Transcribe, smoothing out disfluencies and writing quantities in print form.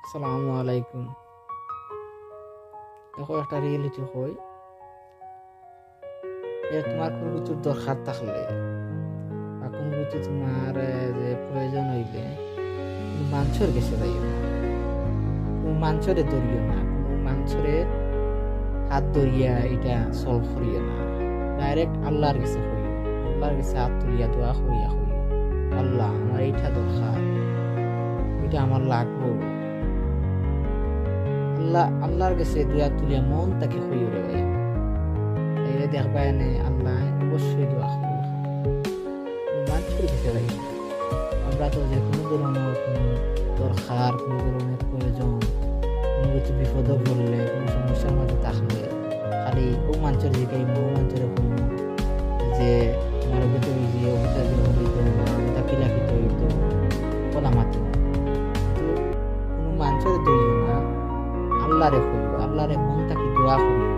আসসালামু আলাইকুম। দেখো একটা রিয়েলিটি হই, তোমার কোনো কিছুর দরকার থাকলে বা কোনো কিছু তোমার যে প্রয়োজন হইলে কোনো মানুষের কাছে যাইও না, কোনো মানুষের ধরিও না, কোনো মানুষের হাত ধরিয়া এটা সলভ করিও না। ডাইরেক্ট আল্লাহর কাছে হইও, আল্লাহর কাছে হাত তুলিয়া দোয়া করিয়া হইও, আল্লাহ আমার এইটা দরকার, এটা আমার লাগবো। আল্লাহর কাছে দোয়া তুলিয়া মন তাকে হইও রে ভাই, তাইলে দেখবা এনে আল্লাহ অবশ্যই দোয়া কবুল করে। মানুষের কাছে যাই না। আমরা তো যে কোনো ধরনের কোনো দরকার, কোনো ধরনের প্রয়োজন, কোনো কিছু বিপদে পড়লে, কোনো সমস্যার মধ্যে থাকলে খালি ও মানুষের দিকে মানুষের যে আমার ভিতরে যে অবস্থা হইতো অবস্থা পিলাপিত হইতো বলা মাত্র, তো কোনো মানুষের দইও না, আল্লাহরে হইও, আল্লাহরে মন থাকি দোয়া করিও।